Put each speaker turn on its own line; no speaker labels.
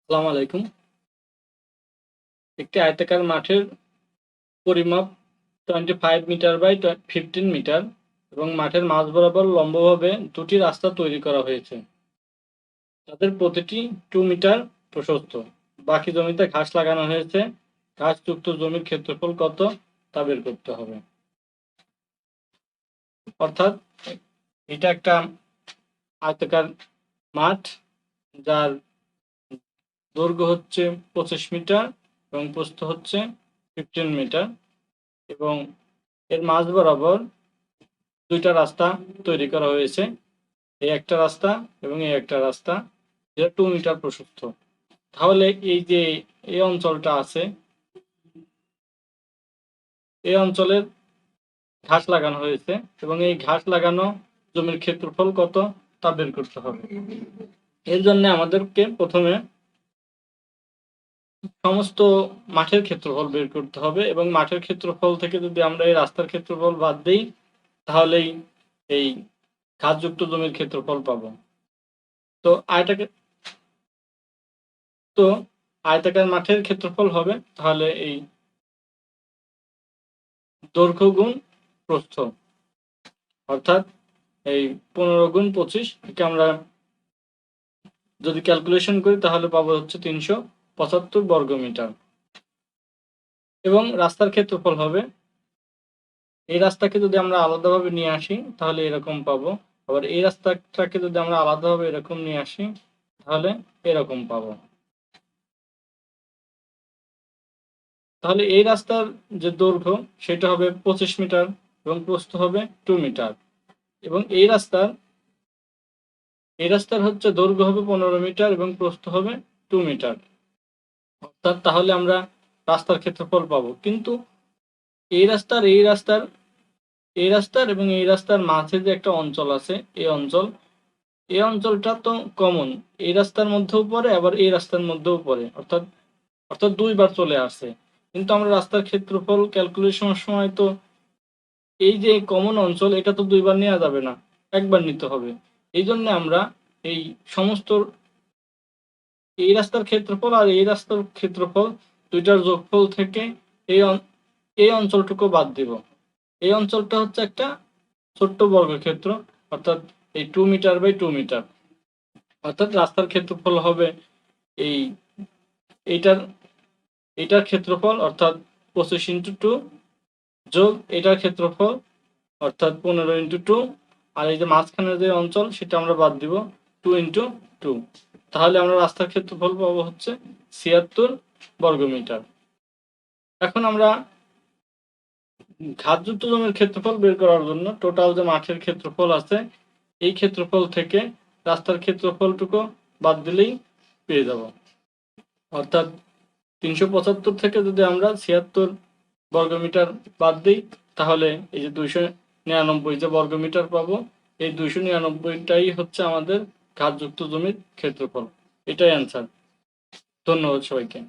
আসসালামু আলাইকুম। একটি আয়তাকার মাঠের পরিমাপ 25 মিটার বাই 15 মিটার এবং মাঠের মাঝ বরাবর লম্বভাবে দুটি রাস্তা তৈরি করা হয়েছে। তাদের প্রতিটি 2 মিটার প্রশস্ত। বাকি জমিতে ঘাস লাগানো হয়েছে। ঘাসযুক্ত জমির ক্ষেত্রফল কত তা বের করতে হবে। অর্থাৎ এটা একটা আয়তাকার মাঠ, যার দৈর্ঘ্য হচ্ছে 25 মিটার এবং প্রস্থ হচ্ছে 15 মিটার এবং এর মাঝ বরাবর দুইটা রাস্তা তৈরি করা হয়েছে। এই একটা রাস্তা এবং এই একটা রাস্তা, যেটা 2 মিটার প্রশস্ত। তাহলে এই যে এই অঞ্চলটা আছে, এই অঞ্চলের ঘাস লাগানো হয়েছে এবং এই ঘাস লাগানো জমির ক্ষেত্রফল কত তা বের করতে হবে। এর জন্য আমাদেরকে প্রথমে সমস্ত মাঠের ক্ষেত্রফল বের করতে হবে এবং মাঠের ক্ষেত্রফল থেকে যদি আমরা এই রাস্তার ক্ষেত্রফল বাদ দিই, তাহলেই এই ঘাসযুক্ত জমির ক্ষেত্রফল পাবো। তো তো আয়তাকার মাঠের ক্ষেত্রফল হবে তাহলে এই দৈর্ঘ্য গুণ প্রস্থ, অর্থাৎ এই 15 গুণ 25, একে আমরা যদি ক্যালকুলেশন করি তাহলে পাবো হচ্ছে 375 বর্গ মিটার। এবং রাস্তার ক্ষেত্রফল হবে, এই রাস্তাকে যদি আমরা আলাদাভাবে নিয়ে আসি তাহলে এরকম পাবো, আবার এই রাস্তাটাকে যদি আমরা আলাদাভাবে এরকম নিয়ে আসি তাহলে এরকম পাবো। তাহলে এই রাস্তার যে দৈর্ঘ্য সেটা হবে 25 মিটার এবং প্রস্থ হবে 2 মিটার এবং এই রাস্তার হচ্ছে দৈর্ঘ্য হবে 15 মিটার এবং প্রস্থ হবে 2 মিটার। অর্থাৎ তাহলে আমরা রাস্তার ক্ষেত্রফল পাবো। কিন্তু এই রাস্তার এবং এই রাস্তার মাঝে যে একটা অঞ্চল আছে, এই অঞ্চলটা তো কমন, এই রাস্তার মধ্যেও পড়ে আবার এই রাস্তার মধ্যেও পড়ে, অর্থাৎ দুইবার চলে আসে। কিন্তু আমরা রাস্তার ক্ষেত্রফল ক্যালকুলেশনের সময় তো এই যে কমন অঞ্চল, এটা তো দুইবার নেওয়া যাবে না, একবার নিতে হবে। এই জন্য আমরা এই সমস্ত এই রাস্তার ক্ষেত্রফল আর এই রাস্তার ক্ষেত্রফল দুইটার যোগফল থেকে এই অঞ্চলটুকু বাদ দিব। এই অঞ্চলটা হচ্ছে একটা ছোট্ট বর্গক্ষেত্র, অর্থাৎ এই 2 মিটার বাই 2 মিটার। অর্থাৎ রাস্তার ক্ষেত্রফল হবে এই এইটার এইটার ক্ষেত্রফল, অর্থাৎ 25x2 যোগ এটার ক্ষেত্রফল, অর্থাৎ 15x2, আর এই যে মাঝখানের যে অঞ্চল সেটা আমরা বাদ দিব 2x2। তাহলে আমরা রাস্তার ক্ষেত্রফল পাবো হচ্ছে 76 বর্গ মিটার। এখন আমরা ঘাসযুক্ত জমির ক্ষেত্রফল বের করার জন্য টোটাল যে মাঠের ক্ষেত্রফল আছে এই ক্ষেত্রফল থেকে রাস্তার ক্ষেত্রফলটুকু বাদ দিলেই পেয়ে যাব। অর্থাৎ 375 থেকে যদি আমরা 76 বর্গ মিটার বাদ দিই তাহলে এই যে 299 যে বর্গ মিটার পাবো, এই 299টাই হচ্ছে আমাদের ঘাসযুক্ত জমির ক্ষেত্রফল। এটাই অ্যান্সার। ধন্যবাদ সবাইকে।